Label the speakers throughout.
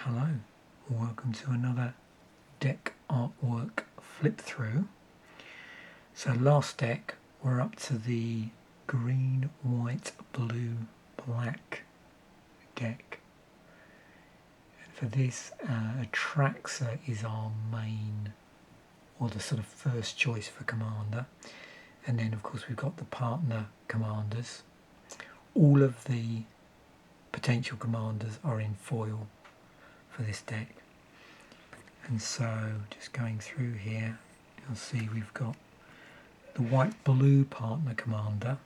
Speaker 1: Hello, welcome to another deck artwork flip through. So last deck we're up to the green, white, blue, black deck. And for this, Atraxa is our main, or the sort of first choice for commander. And then of course we've got the partner commanders. All of the potential commanders are in foil for this deck. And so just going through here, you'll see we've got the white blue partner commander,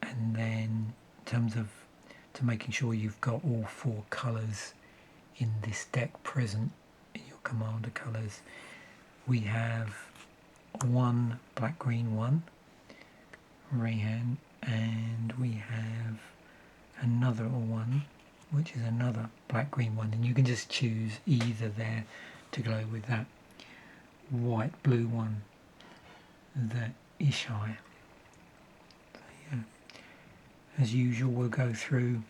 Speaker 1: and then in terms of making sure you've got all four colours in this deck present in your commander colours, we have one black green one, Rayhan, and we have another one which is another black green one, and you can just choose either there to go with that white blue one, the Ishai. So, yeah. As usual, we'll go through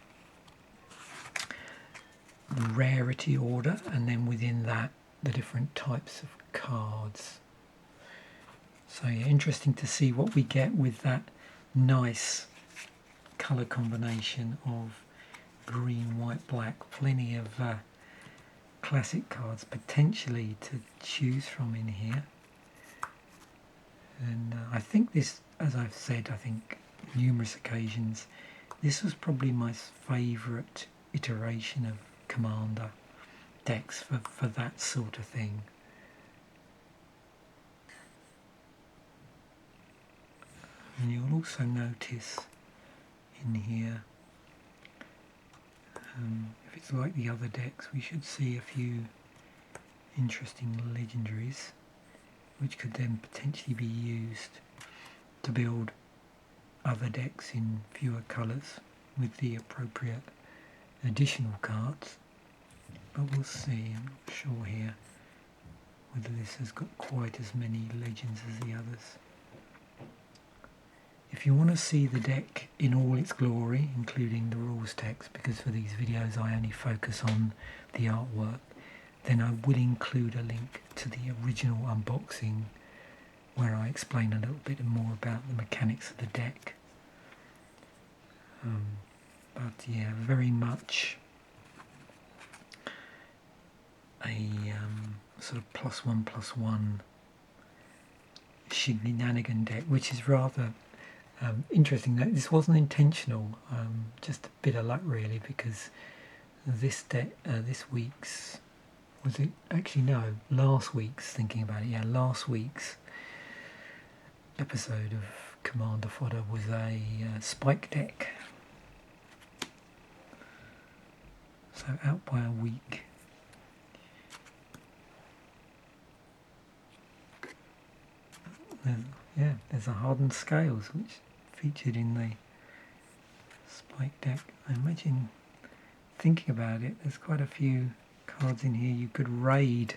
Speaker 1: the rarity order, and then within that the different types of cards. So yeah, interesting to see what we get with that nice colour combination of green, white, black. Plenty of classic cards potentially to choose from in here. And I think this, as I've said, I think numerous occasions, this was probably my favourite iteration of commander decks for that sort of thing. And you'll also notice in here, if it's like the other decks, we should see a few interesting legendaries which could then potentially be used to build other decks in fewer colours with the appropriate additional cards. But we'll see. I'm not sure here whether this has got quite as many legends as the others. If you want to see the deck in all its glory, including the rules text, because for these videos I only focus on the artwork, then I will include a link to the original unboxing where I explain a little bit more about the mechanics of the deck. But yeah, very much a sort of +1/+1 shenanigan deck, which is rather interesting. That this wasn't intentional, just a bit of luck really, because this deck, this week's, was it actually, no, last week's, thinking about it, yeah, last week's episode of Commander Fodder was a spike deck, so out by a week. Yeah, there's a hardened scales which featured in the spike deck. I imagine, thinking about it, there's quite a few cards in here you could raid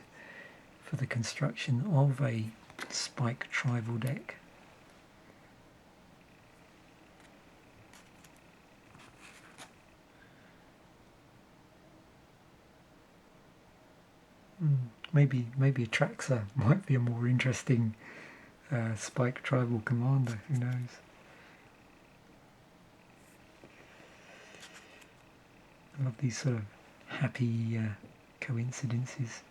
Speaker 1: for the construction of a spike tribal deck. Maybe Atraxa might be a more interesting spike tribal commander, who knows. I love these sort of happy coincidences.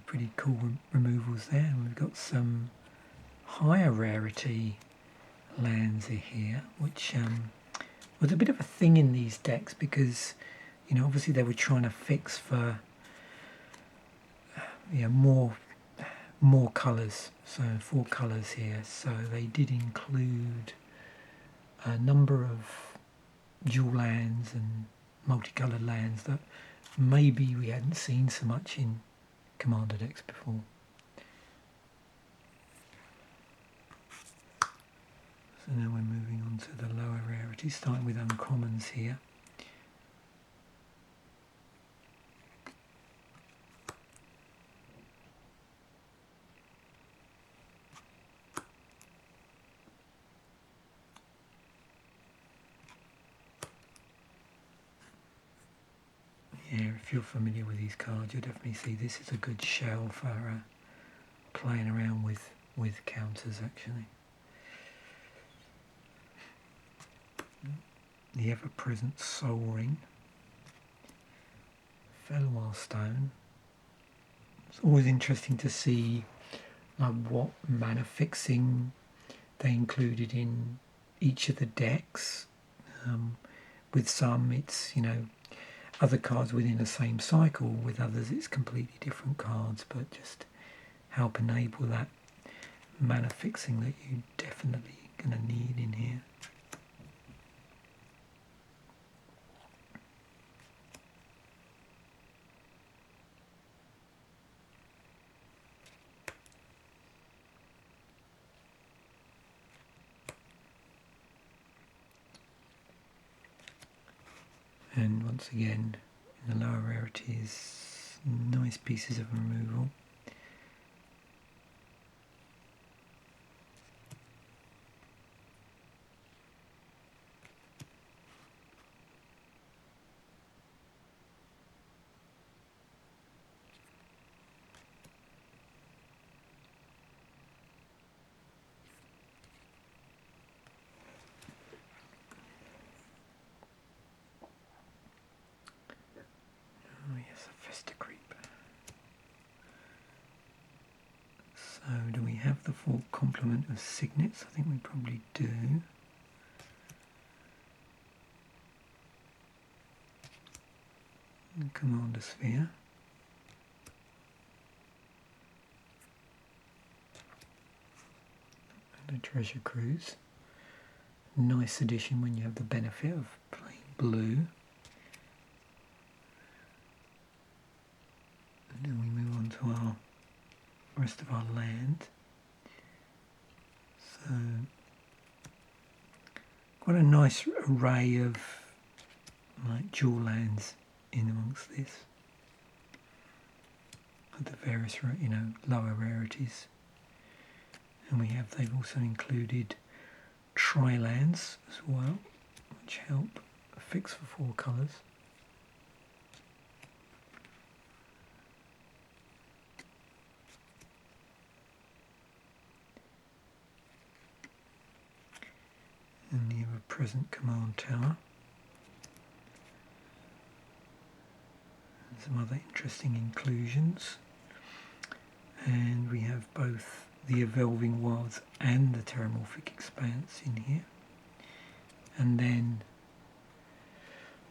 Speaker 1: Pretty cool removals there, and we've got some higher rarity lands here, which was a bit of a thing in these decks because, you know, obviously they were trying to fix for more colours, so 4 colours here, so they did include a number of dual lands and multicoloured lands that maybe we hadn't seen so much in commander decks before. So now we're moving on to the lower rarities, starting with uncommons here. Yeah, if you're familiar with these cards, you'll definitely see this is a good shell for playing around with counters, actually. The ever-present Soul Ring, Fellwar Stone. It's always interesting to see what mana fixing they included in each of the decks. With some, it's, you know, other cards within the same cycle. With others, it's completely different cards, but just help enable that mana fixing that you're definitely going to need in here. And once again, in the lower rarities, nice pieces of removal. Oh yes, a Festa Creep. So do we have the full complement of signets? I think we probably do. And Commander Sphere. And a Treasure Cruise. Nice addition when you have the benefit of playing blue. And then we move on to our rest of our land. So quite a nice array of like dual lands in amongst this. With the various, you know, lower rarities. And we have, they've also included tri-lands as well, which help fix for 4 colours. And the ever-present command tower. And some other interesting inclusions. And we have both the Evolving Wilds and the Terramorphic Expanse in here. And then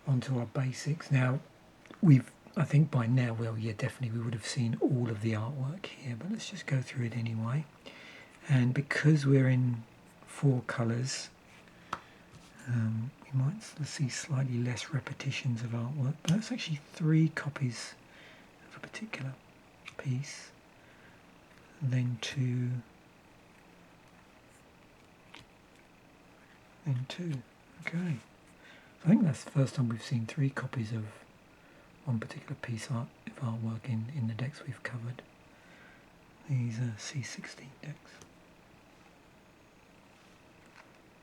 Speaker 1: onto our basics. Now, I think by now, well, yeah, definitely we would have seen all of the artwork here, but let's just go through it anyway. And because we're in 4 colours, we might see slightly less repetitions of artwork, but that's actually 3 copies of a particular piece. And then 2, then 2. Okay. I think that's the first time we've seen 3 copies of one particular piece of artwork in the decks we've covered. These are C16 decks.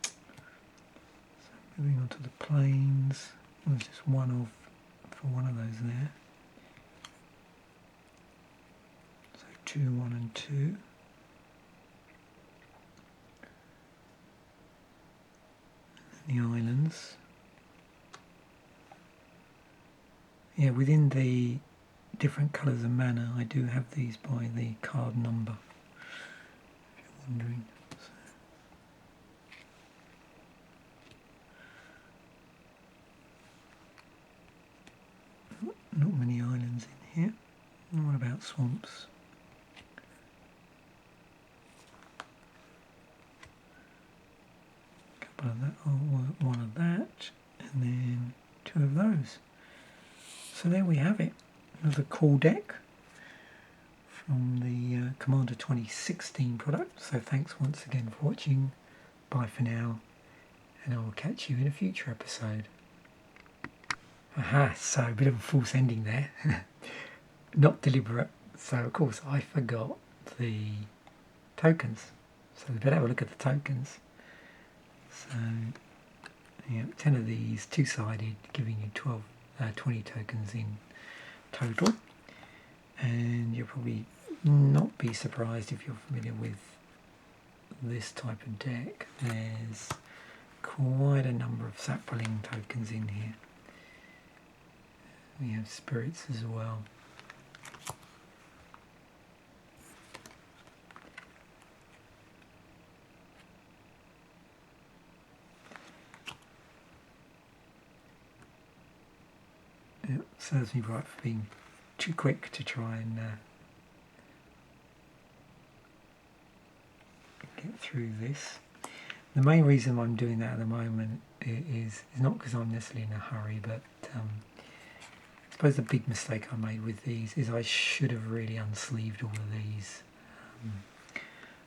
Speaker 1: So moving on to the planes. There's just one for one of those there. So 2, 1 and 2. And the islands. Yeah, within the different colours of mana, I do have these by the card number, if you're wondering. So, not many islands in here. And what about swamps? A couple of that, oh, one of that, and then 2 of those. So there we have it, another cool deck from the Commander 2016 product. So thanks once again for watching, bye for now, and I will catch you in a future episode. Aha, so a bit of a false ending there. Not deliberate. So of course I forgot the tokens. So we better have a look at the tokens. So yeah, 10 of these, two-sided, giving you 20 tokens in total. And you'll probably not be surprised if you're familiar with this type of deck. There's quite a number of sapling tokens in here. We have spirits as well. It serves me right for being too quick to try and get through this. The main reason I'm doing that at the moment is not because I'm necessarily in a hurry, but I suppose the big mistake I made with these is I should have really unsleeved all of these.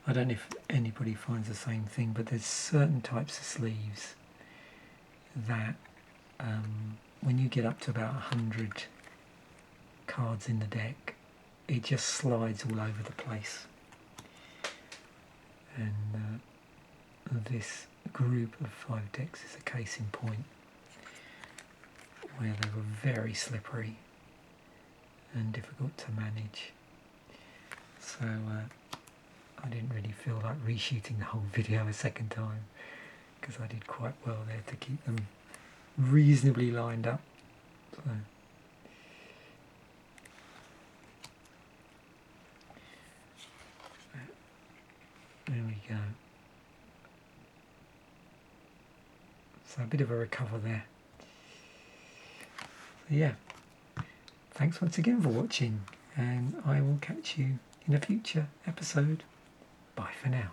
Speaker 1: I don't know if anybody finds the same thing, but there's certain types of sleeves that when you get up to about 100 cards in the deck, it just slides all over the place. And this group of 5 decks is a case in point, where they were very slippery and difficult to manage. So I didn't really feel like reshooting the whole video a second time, because I did quite well there to keep them reasonably lined up. So there we go. So a bit of a recover there. So yeah, thanks once again for watching, and I will catch you in a future episode. Bye for now.